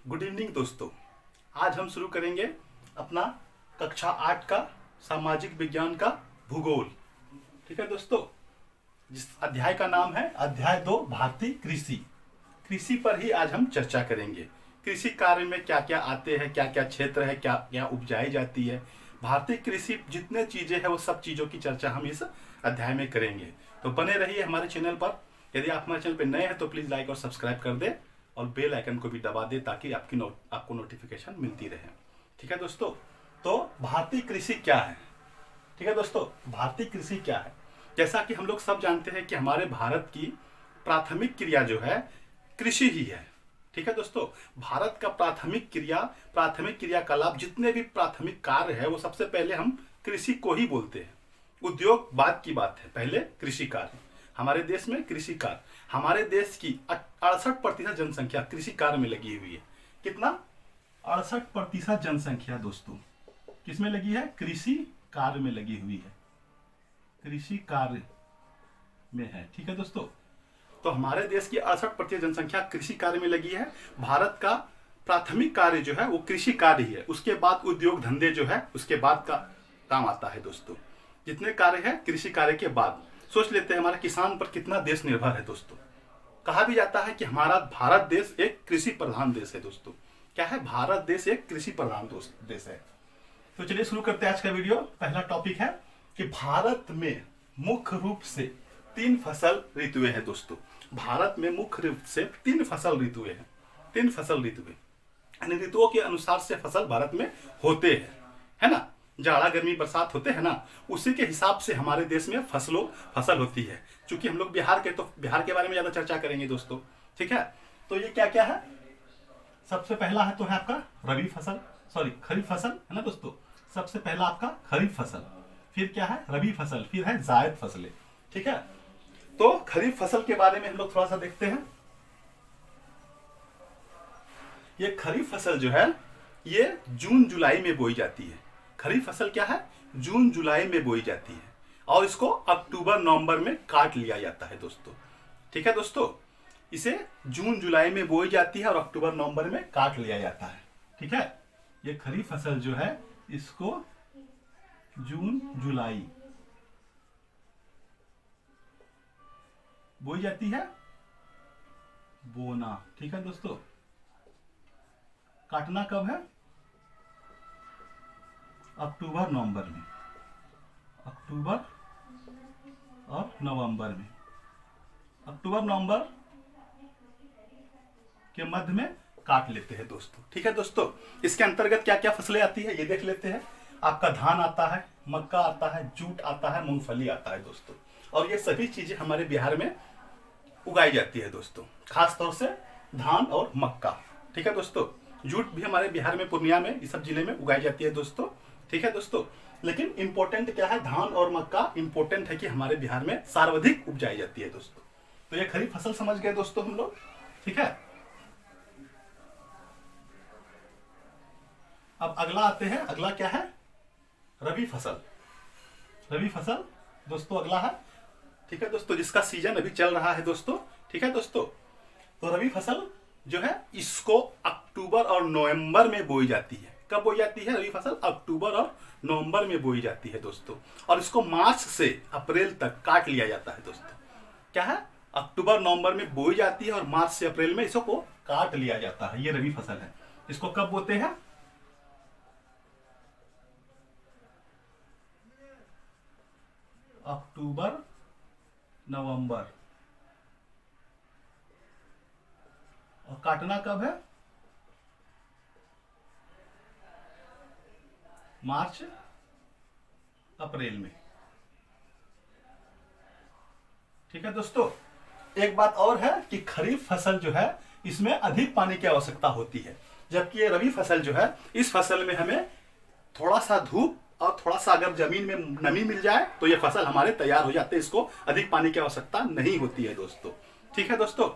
Good evening दोस्तों। आज हम शुरू करेंगे अपना कक्षा 8 का सामाजिक विज्ञान का भूगोल। ठीक है दोस्तों, जिस अध्याय का नाम है अध्याय 2 भारतीय कृषि। कृषि पर ही आज हम चर्चा करेंगे। कृषि कार्य में क्या क्या आते हैं, क्या क्या क्षेत्र है, क्या क्या उपजाई जाती है। भारतीय कृषि जितने चीजें हैं वो सब चीजों की चर्चा हम इस अध्याय में करेंगे। तो बने रहिए हमारे चैनल पर। यदि आप हमारे चैनल पर नए हैं तो प्लीज लाइक और सब्सक्राइब कर दे और बेल आइकन को भी दबा दे ताकि आपको नोटिफिकेशन मिलती रहे। ठीक है दोस्तों, तो भारतीय कृषि क्या है। ठीक है दोस्तों, भारतीय कृषि क्या है। जैसा कि हम लोग सब जानते हैं कि हमारे भारत की प्राथमिक क्रिया जो है कृषि ही है। ठीक है दोस्तों, भारत का प्राथमिक क्रियाकलाप जितने भी प्राथमिक कार्य है वो सबसे पहले हम कृषि को ही बोलते हैं। उद्योग बाद की बात है, पहले कृषि कार्य। हमारे देश में कृषि कार्य, हमारे देश की 68% जनसंख्या कृषि कार्य में लगी हुई है। कितना? 68% जनसंख्या दोस्तों किसमें लगी है? कृषि कार्य में लगी हुई है, कृषि कार्य में है। ठीक है दोस्तों, तो हमारे देश की 68% जनसंख्या कृषि कार्य में लगी है। भारत का प्राथमिक कार्य जो है वो कृषि कार्य ही है। उसके बाद उद्योग धंधे जो है उसके बाद का काम आता है दोस्तों। जितने कार्य है कृषि कार्य के बाद। सोच लेते हैं हमारा किसान पर कितना देश निर्भर है दोस्तों। कहा भी जाता है कि हमारा भारत देश एक कृषि प्रधान देश है दोस्तों। क्या है? भारत देश एक कृषि प्रधान देश है। तो चलिए शुरू करते हैं आज का वीडियो। पहला टॉपिक है कि भारत में मुख्य रूप से 3 फसल ऋतुएं हैं दोस्तों। भारत में मुख्य रूप से 3 फसल ऋतुएं हैं। 3 फसल ऋतुएं यानी ऋतुओं के अनुसार से फसल भारत में होते हैं, है ना। जाड़ा गर्मी बरसात होते हैं ना, उसी के हिसाब से हमारे देश में फसल होती है। चूंकि हम लोग बिहार के, तो बिहार के बारे में ज्यादा चर्चा करेंगे दोस्तों। ठीक है, तो ये क्या क्या है। सबसे पहला है तो है आपका खरीफ फसल है ना दोस्तों। सबसे पहला आपका खरीफ फसल, फिर क्या है? रबी फसल, फिर है जायद फसलें। ठीक है, तो खरीफ फसल के बारे में हम लोग थोड़ा सा देखते हैं। ये खरीफ फसल जो है ये जून जुलाई में बोई जाती है। खरीफ फसल क्या है? जून जुलाई में बोई जाती है और इसको अक्टूबर नवंबर में काट लिया जाता है दोस्तों। ठीक है दोस्तों, इसे जून जुलाई में बोई जाती है और अक्टूबर नवंबर में काट लिया जाता है। ठीक है, ये खरीफ फसल जो है इसको जून जुलाई बोई जाती है, बोना। ठीक है दोस्तों, काटना कब है? अक्टूबर नवंबर में, अक्टूबर और नवंबर में। अक्टूबर नवंबर के मध्य में काट लेते हैं दोस्तों। ठीक है दोस्तों, इसके अंतर्गत क्या क्या फसलें आती है ये देख लेते हैं। आपका धान आता है, मक्का आता है, जूट आता है, मूंगफली आता है दोस्तों। और ये सभी चीजें हमारे बिहार में उगाई जाती है दोस्तों, खासतौर से धान और मक्का। ठीक है दोस्तों, जूट भी हमारे बिहार में पूर्णिया में इस सब जिले में उगाई जाती है दोस्तों। ठीक है दोस्तों, लेकिन इंपॉर्टेंट क्या है? धान और मक्का इंपॉर्टेंट है कि हमारे बिहार में सर्वाधिक उपजाई जाती है दोस्तों। तो ये खरीफ फसल समझ गए दोस्तों हम लोग। ठीक है, अब अगला आते हैं। अगला क्या है? रबी फसल। रबी फसल दोस्तों अगला है। ठीक है दोस्तों, जिसका सीजन अभी चल रहा है दोस्तों। ठीक है दोस्तों, तो रबी फसल जो है इसको अक्टूबर और नवंबर में बोई जाती है। कब बोई जाती है रबी फसल? अक्टूबर और नवंबर में बोई जाती है दोस्तों। और इसको मार्च से अप्रैल तक काट लिया जाता है दोस्तों। क्या है? अक्टूबर नवंबर में बोई जाती है और मार्च से अप्रैल में इसको काट लिया जाता है। ये रबी फसल है। इसको कब बोते हैं? अक्टूबर नवंबर। और काटना कब है? मार्च अप्रैल में। ठीक है दोस्तों, एक बात और है कि खरीफ फसल जो है इसमें अधिक पानी की आवश्यकता होती है, जबकि ये रबी फसल जो है इस फसल में हमें थोड़ा सा धूप और थोड़ा सा अगर जमीन में नमी मिल जाए तो ये फसल हमारे तैयार हो जाते हैं। इसको अधिक पानी की आवश्यकता नहीं होती है दोस्तों। ठीक है दोस्तों,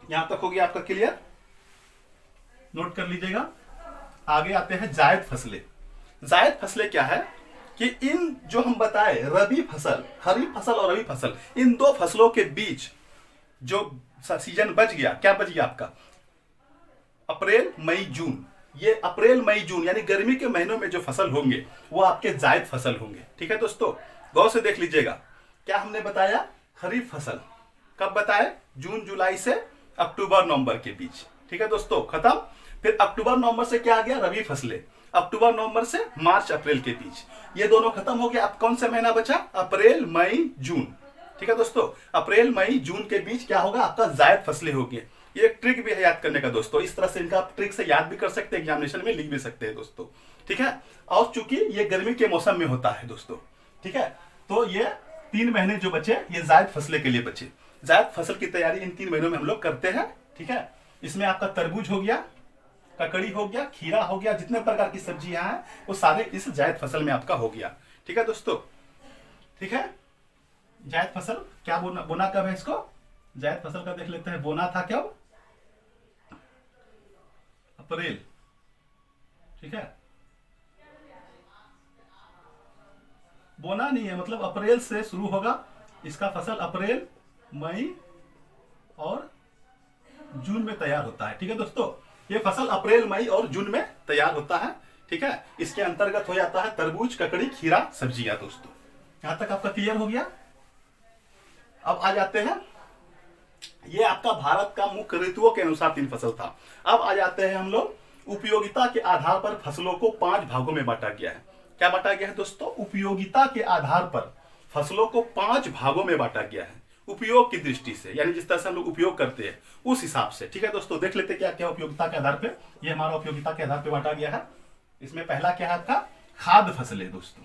यहां तक हो गया आपका क्लियर, नोट कर लीजिएगा। आगे आते हैं जायद फसलें। जायद फसलें क्या है कि इन जो हम बताए रबी फसल, खरीफ फसल और रबी फसल, इन 2 फसलों के बीच जो सीजन बच गया, क्या बच गया आपका? अप्रैल मई जून, ये अप्रैल मई जून यानी गर्मी के महीनों में जो फसल होंगे वो आपके जायद फसल होंगे। ठीक है दोस्तों, गौर से देख लीजिएगा। क्या हमने बताया? खरीफ फसल कब बताए? जून जुलाई से अक्टूबर नवंबर के बीच। ठीक है दोस्तों, खत्म। फिर अक्टूबर नवंबर से क्या आ गया? रबी फसलें, अक्टूबर नवंबर से मार्च अप्रैल के बीच। ये दोनों खत्म हो गया। अब कौन सा महीना बचा? अप्रैल मई जून। ठीक है दोस्तों, अप्रैल मई जून के बीच क्या होगा? आपका जायद फसलें होगी। ये एक ट्रिक भी है याद करने का दोस्तों, इस तरह से इनका आप ट्रिक से याद भी कर सकते हैं, एग्जामिनेशन में लिख भी सकते हैं दोस्तों। ठीक है, और चूंकि ये गर्मी के मौसम में होता है दोस्तों। ठीक है, तो ये 3 महीने जो बचे ये जायद फसलें के लिए बचे। जायद फसल की तैयारी इन 3 महीनों में हम लोग करते हैं। ठीक है, इसमें आपका तरबूज हो गया, ककड़ी हो गया, खीरा हो गया, जितने प्रकार की सब्जियां हैं वो सारे इस जायद फसल में आपका हो गया। ठीक है दोस्तों, ठीक है। जायद फसल क्या बोना कब है इसको? जायद फसल का देख लेते हैं। बोना था कब? अप्रैल। ठीक है, बोना नहीं है, मतलब अप्रैल से शुरू होगा इसका फसल, अप्रैल मई और जून में तैयार होता है। ठीक है दोस्तों, ये फसल अप्रैल मई और जून में तैयार होता है। ठीक है, इसके अंतर्गत हो जाता है तरबूज, ककड़ी, खीरा, सब्जियां दोस्तों। यहां तक आपका क्लियर हो गया। अब आ जाते हैं, ये आपका भारत का मुख्य ऋतुओं के अनुसार 3 फसल था। अब आ जाते हैं हम लोग उपयोगिता के आधार पर फसलों को 5 भागों में बांटा गया है। क्या बांटा गया है दोस्तों? उपयोगिता के आधार पर फसलों को 5 भागों में बांटा गया है, उपयोग की दृष्टि से, यानी जिस तरह से हम लोग उपयोग करते हैं उस हिसाब से। ठीक है दोस्तों, देख लेते क्या क्या उपयोगिता के आधार पे, ये हमारा उपयोगिता के आधार पे बांटा गया है। इसमें पहला क्या है आपका? खाद्य फसलें दोस्तों,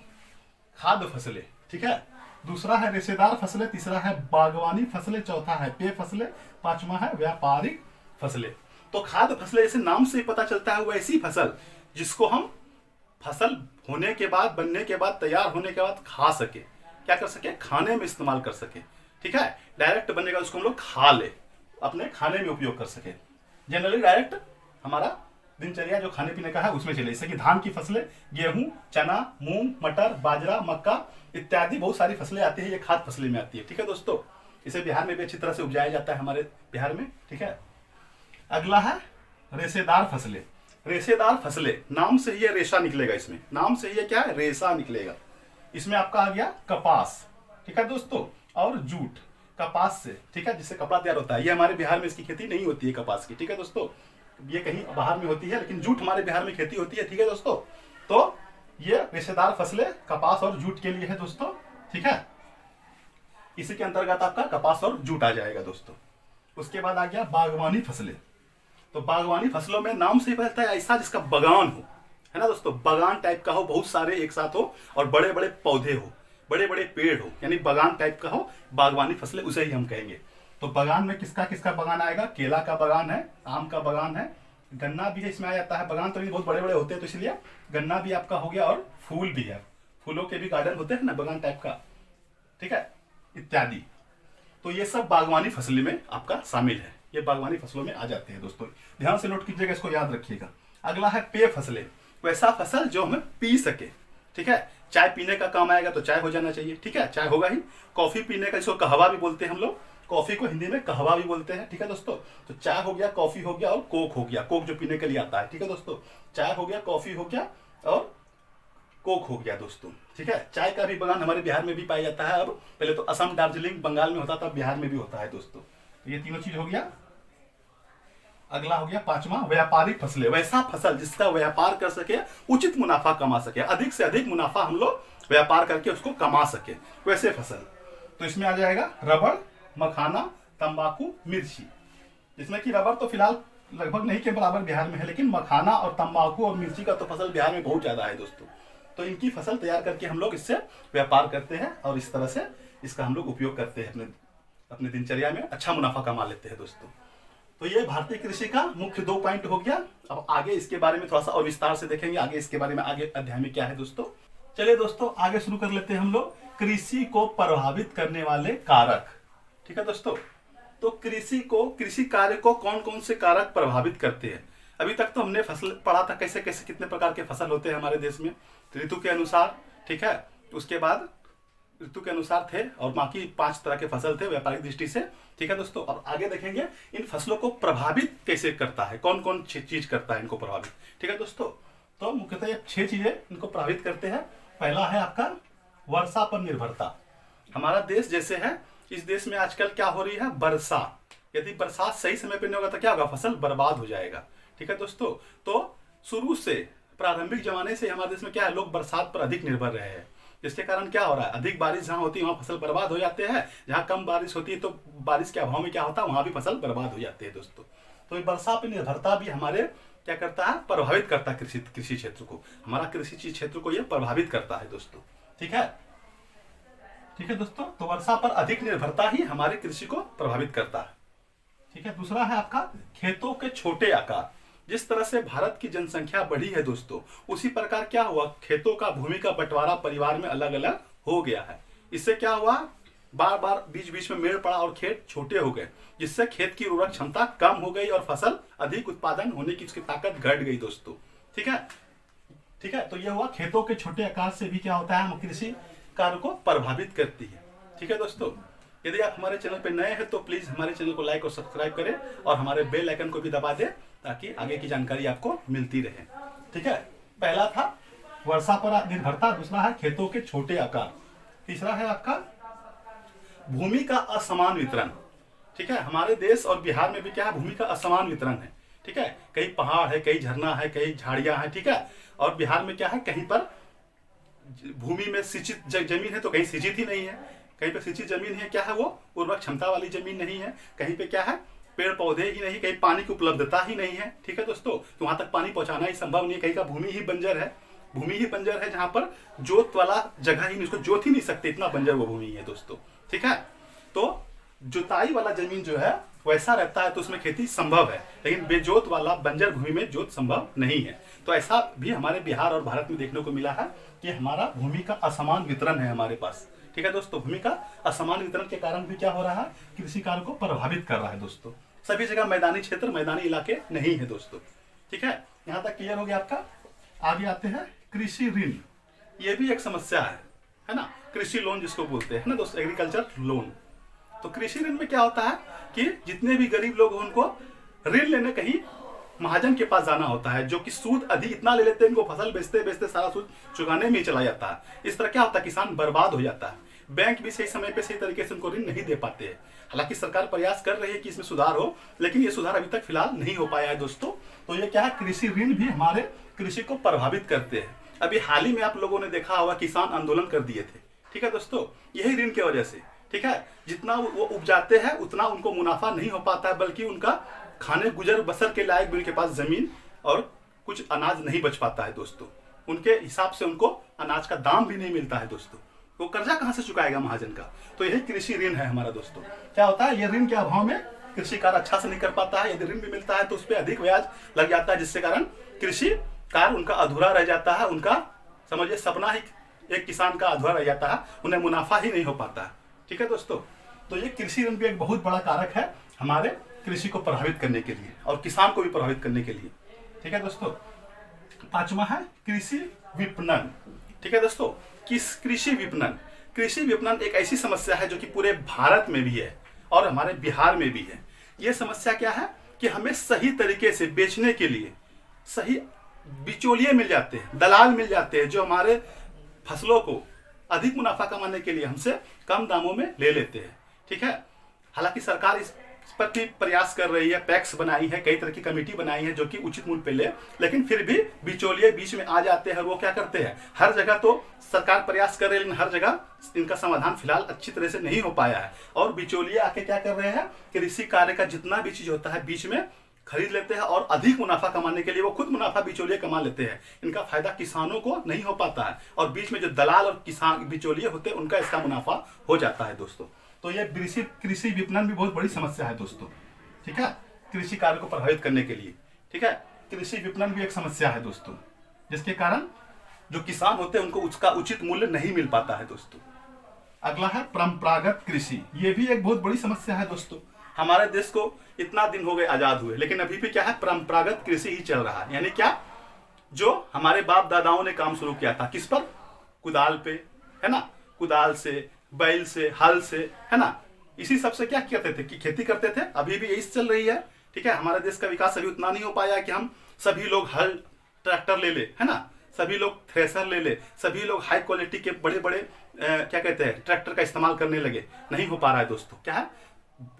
खाद्य फसलें। ठीक है, दूसरा है रेशेदार फसलें, तीसरा है बागवानी फसलें, चौथा है पेय फसलें, पांचवा है व्यापारिक फसलें। तो खाद्य फसलें जैसे नाम से पता चलता है, वैसी फसल जिसको हम फसल होने के बाद, बनने के बाद, तैयार होने के बाद खा सके, क्या कर सके? खाने में इस्तेमाल कर सके। ठीक है, डायरेक्ट बनेगा उसको हम लोग खा ले, अपने खाने में उपयोग कर सके। जनरली डायरेक्ट हमारा दिनचर्या जो खाने पीने का है उसमें चले, जैसे कि धान की फसलें, गेहूं, चना, मूंग, मटर, बाजरा, मक्का इत्यादि बहुत सारी फसलें आती है, ये खाद्य फसलें में आती है। ठीक है दोस्तों, इसे बिहार में भी अच्छी तरह से उपजाया जाता है हमारे बिहार में। ठीक है, अगला है रेशेदार फसलें। रेशेदार फसलें, नाम से ही ये रेशा निकलेगा, इसमें नाम से ही ये क्या है? रेशा निकलेगा। इसमें आपका आ गया कपास। ठीक है दोस्तों, और जूट, कपास से, ठीक है, जिससे कपड़ा तैयार होता है। ये हमारे बिहार में इसकी खेती नहीं होती है कपास की। ठीक है दोस्तों, ये कहीं बाहर में होती है, लेकिन जूट हमारे बिहार में खेती होती है। ठीक है दोस्तों, तो ये रेशेदार फसलें कपास और जूट के लिए है दोस्तों। ठीक है, इसी के अंतर्गत आपका कपास और जूट आ जाएगा दोस्तों। उसके बाद आ गया बागवानी फसलें। तो बागवानी फसलों में नाम से ही पता है ऐसा जिसका बगान हो, है ना दोस्तों, बगान टाइप का हो, बहुत सारे एक साथ हो और बड़े बड़े पौधे हो, बड़े बड़े पेड़ हो, यानी बगान टाइप का हो, बागवानी फसलें उसे ही हम कहेंगे। तो बगान में किसका किसका बगान आएगा? केला का बगान है, आम का बगान है, गन्ना भी है, इसमें आ जाता है। बगान तो बहुत बड़े बड़े होते हैं तो इसलिए गन्ना भी आपका हो गया, और फूल भी है, फूलों के भी गार्डन होते हैं ना बगान टाइप का। ठीक है, इत्यादि। तो ये सब बागवानी फसलें में आपका शामिल है, ये बागवानी फसलों में आ जाते हैं दोस्तों। ध्यान से नोट कीजिएगा, इसको याद रखिएगा। अगला है पेय फसलें, वैसा फसल जो हमें पी सके। ठीक है, चाय पीने का काम आएगा तो चाय हो जाना चाहिए। ठीक है, चाय होगा ही। कॉफी पीने का, इसको कहवा भी बोलते हैं हम लोग, कॉफी को हिंदी में कहवा भी बोलते हैं। ठीक है दोस्तों, तो चाय हो गया, कॉफी हो गया और कोक हो गया, कोक जो पीने के लिए आता है। ठीक है दोस्तों, चाय हो गया, कॉफी हो गया और कोक हो गया दोस्तों। ठीक है, चाय का भी बगान हमारे बिहार में भी पाया जाता है। अब पहले तो असम, दार्जिलिंग, बंगाल में होता था, बिहार में भी होता है दोस्तों। तो ये तीनों चीज हो गया। अगला हो गया पांचवा व्यापारिक फसलें, वैसा फसल जिसका व्यापार कर सके, उचित मुनाफा कमा सके, अधिक से अधिक मुनाफा हम लोग व्यापार करके उसको कमा सके, वैसे फसल। तो इसमें आ जाएगा रबड़, मखाना, तंबाकू, मिर्ची। इसमें कि रबड़ तो फिलहाल लगभग नहीं के बराबर बिहार में है, लेकिन मखाना और तंबाकू और मिर्ची का तो फसल बिहार में बहुत ज्यादा है दोस्तों। तो इनकी फसल तैयार करके हम लोग इससे व्यापार करते हैं और इस तरह से इसका हम लोग उपयोग करते हैं, अपने दिनचर्या में अच्छा मुनाफा कमा लेते हैं दोस्तों। तो ये भारतीय कृषि का मुख्य 2 पॉइंट हो गया। अब आगे इसके बारे में थोड़ा सा और विस्तार से देखेंगे, आगे इसके बारे में आगे अध्याय में क्या है दोस्तों। चलिए दोस्तों, आगे शुरू कर लेते हैं हम लोग कृषि को प्रभावित करने वाले कारक। ठीक है दोस्तों, तो कृषि कार्य को कौन कौन से कारक प्रभावित करते हैं। अभी तक तो हमने फसल पढ़ा था, कैसे कैसे कितने प्रकार के फसल होते हैं हमारे देश में ऋतु के अनुसार। ठीक है, उसके बाद ऋतु के अनुसार थे और बाकी 5 तरह के फसल थे व्यापारिक दृष्टि से। ठीक है दोस्तों, और आगे देखेंगे इन फसलों को प्रभावित कैसे करता है, कौन कौन चीज करता है इनको प्रभावित। ठीक है दोस्तों, तो मुख्यतः ये 6 चीजें इनको प्रभावित करते हैं। पहला है आपका वर्षा पर निर्भरता। हमारा देश जैसे है, इस देश में आजकल क्या हो रही है, वर्षा। यदि बरसात सही समय पर नहीं होगा तो क्या होगा, फसल बर्बाद हो जाएगा। ठीक है दोस्तों, तो शुरू से प्रारंभिक जमाने से हमारे देश में क्या है, लोग बरसात पर अधिक निर्भर रहे हैं, जिसके कारण क्या हो रहा है, अधिक बारिश जहाँ होती है वहाँ फसल बर्बाद हो जाते हैं, जहाँ कम बारिश होती है तो बारिश के अभाव में क्या होता है, वहाँ भी फसल बर्बाद हो जाती है दोस्तों। तो ये वर्षा पर निर्भरता भी हमारे क्या करता है, प्रभावित करता है कृषि क्षेत्र को, हमारा कृषि क्षेत्र को ये प्रभावित करता है दोस्तों। ठीक है, ठीक है दोस्तों, तो वर्षा पर अधिक निर्भरता ही हमारे कृषि को प्रभावित करता है। ठीक है, दूसरा है आपका खेतों के छोटे आकार। जिस तरह से भारत की जनसंख्या बढ़ी है दोस्तों, उसी प्रकार क्या हुआ, खेतों का भूमि का बंटवारा परिवार में अलग अलग हो गया है। इससे क्या हुआ, बार बार बीच बीच में मेड़ पड़ा और खेत छोटे हो गए, जिससे खेत की उर्वरक क्षमता कम हो गई और फसल अधिक उत्पादन होने की उसकी ताकत घट गई दोस्तों। ठीक है, ठीक है, तो यह हुआ खेतों के छोटे आकार से भी क्या होता है, कृषि कार्य को प्रभावित करती है। ठीक है दोस्तों, यदि आप हमारे चैनल पर नए हैं तो प्लीज हमारे चैनल को लाइक और सब्सक्राइब करें और हमारे बेल आइकन को भी दबा दें ताकि आगे की जानकारी आपको मिलती रहे। ठीक है, पहला था वर्षा पर निर्भरता, दूसरा है खेतों के छोटे आकार, तीसरा है आपका भूमि का असमान वितरण। ठीक है, हमारे देश और बिहार में भी क्या है, भूमि का असमान वितरण है। ठीक है, कहीं पहाड़ है, कहीं झरना है, कहीं झाड़ियां हैं। ठीक है, और बिहार में क्या है, कहीं पर भूमि में सिंचित जमीन है तो कहीं सिंचित ही नहीं है, कहीं पे सिंचित जमीन है, क्या है वो उर्वरक क्षमता वाली जमीन नहीं है, कहीं पे क्या है पेड़ पौधे ही नहीं, कहीं पानी की उपलब्धता ही नहीं है। ठीक है दोस्तों, तो वहां तक पानी पहुंचाना ही संभव नहीं है, कहीं का भूमि ही बंजर है, भूमि ही बंजर है, जहां पर जोत वाला जगह ही नहीं, उसको जोत ही नहीं सकते, इतना बंजर वो भूमि है दोस्तों। ठीक है, तो जुताई वाला जमीन जो है वैसा रहता है तो उसमें खेती संभव है, लेकिन बेजोत वाला बंजर भूमि में जोत संभव नहीं है। तो ऐसा भी हमारे बिहार और भारत में देखने को मिला है कि हमारा भूमि का असमान वितरण है हमारे पास। ठीक है दोस्तों, भूमि का असमान वितरण के कारण भी क्या हो रहा है, कृषि कार्य को प्रभावित कर रहा है दोस्तों। सभी जगह मैदानी क्षेत्र, मैदानी इलाके नहीं है दोस्तों। ठीक है, यहाँ तक क्लियर हो गया आपका। आगे आते हैं कृषि ऋण, ये भी एक समस्या है ना, कृषि लोन जिसको बोलते हैं ना दोस्तों, एग्रीकल्चर लोन। तो कृषि ऋण में क्या होता है कि जितने भी गरीब लोग हैं उनको ऋण लेने कहीं महाजन के पास जाना होता है, जो कि सूद अधिक इतना ले लेते हैं, इनको फसल बेचते बेचते सारा सूद चुकाने में ही चला जाता है। इस तरह क्या होता है, किसान बर्बाद हो जाता है, बैंक भी सही समय पे सही तरीके से उनको ऋण नहीं दे पाते हैं। हालांकि सरकार प्रयास कर रही है कि इसमें सुधार हो, लेकिन ये सुधार अभी तक फिलहाल नहीं हो पाया है दोस्तों। तो ये क्या है, कृषि ऋण भी हमारे कृषि को प्रभावित करते हैं। अभी हाल ही में आप लोगों ने देखा होगा, किसान आंदोलन कर दिए थे। ठीक है दोस्तों, यही ऋण की वजह से। ठीक है, जितना वो उपजाते हैं उतना उनको मुनाफा नहीं हो पाता है, बल्कि उनका खाने गुजर बसर के लायक भी उनके पास जमीन और कुछ अनाज नहीं बच पाता है दोस्तों। उनके हिसाब से उनको अनाज का दाम भी नहीं मिलता है दोस्तों। वो कर्जा कहाँ से चुकाएगा महाजन का, तो यही कृषि ऋण है हमारा दोस्तों। क्या होता है, ये ऋण के अभाव में कृषि कार्य अच्छा से नहीं कर पाता है, यदि ऋण भी मिलता है तो उस पर अधिक ब्याज लग जाता है, जिससे कारण कृषि कार्य उनका अधूरा रह जाता है, उनका समझिए सपना ही एक किसान का अधूरा रह जाता है, उन्हें मुनाफा ही नहीं हो पाता है। ठीक है दोस्तों, तो ये कृषि ऋण भी एक बहुत बड़ा कारक है हमारे कृषि को प्रभावित करने के लिए और किसान को भी प्रभावित करने के लिए। ठीक है दोस्तों, पांचवा है कृषि विपणन। ठीक है दोस्तों, कृषि विपणन, कृषि विपणन एक ऐसी समस्या है जो कि पूरे भारत में भी है और हमारे बिहार में भी है। यह समस्या क्या है कि हमें सही तरीके से बेचने के लिए सही बिचौलिए मिल जाते हैं, दलाल मिल जाते हैं, जो हमारे फसलों को अधिक मुनाफा कमाने के लिए हमसे कम दामों में ले लेते हैं। ठीक है, हालांकि सरकार इस पर भी प्रयास कर रही है, पैक्स बनाई है, कई तरह की कमेटी बनाई है जो कि उचित मूल्य पे ले, लेकिन फिर भी बिचौलिए बीच में आ जाते हैं। वो क्या करते हैं, हर जगह तो सरकार प्रयास कर रही है, लेकिन हर जगह इनका समाधान फिलहाल अच्छी तरह से नहीं हो पाया है। और बिचौलिए आके क्या कर रहे हैं, कृषि कार्य का जितना भी चीज होता है बीच में खरीद लेते हैं और अधिक मुनाफा कमाने के लिए वो खुद मुनाफा बिचौलिए कमा लेते हैं। इनका फायदा किसानों को नहीं हो पाता है और बीच में जो दलाल और किसान बिचौलिए होते हैं उनका इसका मुनाफा हो जाता है दोस्तों। तो ये कृषि विपणन भी बहुत बड़ी समस्या है दोस्तों। ठीक है, कृषि कार्य को प्रभावित करने के लिए। ठीक है, कृषि विपणन भी एक समस्या है दोस्तों, जिसके कारण जो किसान होते हैं उनको उसका उचित मूल्य नहीं मिल पाता है दोस्तों। अगला है परंपरागत कृषि, ये भी एक बहुत बड़ी समस्या है दोस्तों। हमारे देश को इतना दिन हो गए आजाद हुए, लेकिन अभी भी क्या है, परंपरागत कृषि ही चल रहा है। यानी क्या, जो हमारे बाप दादाओं ने काम शुरू किया था, किस पर, कुदाल पे, है ना, कुदाल से, बैल से, हल से, है ना, इसी सब से क्या करते थे कि खेती करते थे। अभी भी यही चल रही है, ठीक है। हमारे देश का विकास अभी उतना नहीं हो पाया कि हम सभी लोग हल ट्रैक्टर ले ले, है ना, सभी लोग थ्रेसर ले ले, सभी लोग हाई क्वालिटी के बड़े बड़े क्या कहते हैं ट्रैक्टर का इस्तेमाल करने लगे। नहीं हो पा रहा है दोस्तों। क्या है,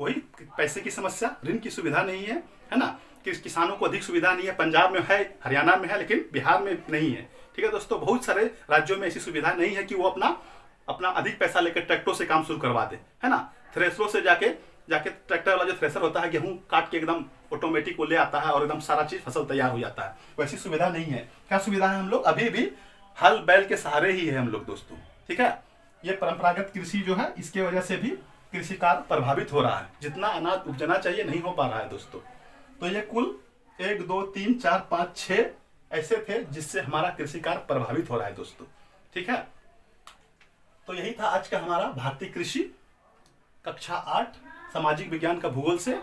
वही पैसे की समस्या, ऋण की सुविधा नहीं है ना, कि किसानों को अधिक सुविधा नहीं है। पंजाब में है, हरियाणा में है, लेकिन बिहार में नहीं है, ठीक है दोस्तों। बहुत सारे राज्यों में ऐसी सुविधा नहीं है कि वो अपना अधिक पैसा लेकर ट्रैक्टरों से काम शुरू करवा दे, है ना। थ्रेसरों से जाके ट्रैक्टर वाला जो थ्रेसर होता है, गेहूं काट के एकदम ऑटोमेटिक वो ले आता है और एकदम सारा चीज फसल तैयार हो जाता है। वैसी सुविधा नहीं है। क्या सुविधा है, हम लोग अभी भी हल बैल के सहारे ही है हम लोग दोस्तों, ठीक है। ये परंपरागत कृषि जो है, इसके वजह से भी कृषि कार्य प्रभावित हो रहा है। जितना अनाज उपजना चाहिए नहीं हो पा रहा है दोस्तों। तो ये कुल 1 2 3 4 5 6 ऐसे थे जिससे हमारा कृषि कार्य प्रभावित हो रहा है दोस्तों, ठीक है। तो यही था आज का हमारा भारतीय कृषि कक्षा 8 सामाजिक विज्ञान का भूगोल से।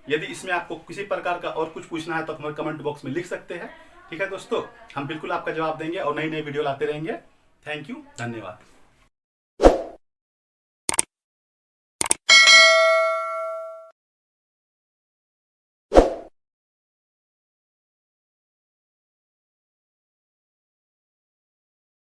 यदि इसमें आपको किसी प्रकार का और कुछ पूछना है तो हमारे कमेंट बॉक्स में लिख सकते हैं, ठीक है दोस्तों। हम बिल्कुल आपका जवाब देंगे और नई नई वीडियो लाते रहेंगे। थैंक यू, धन्यवाद।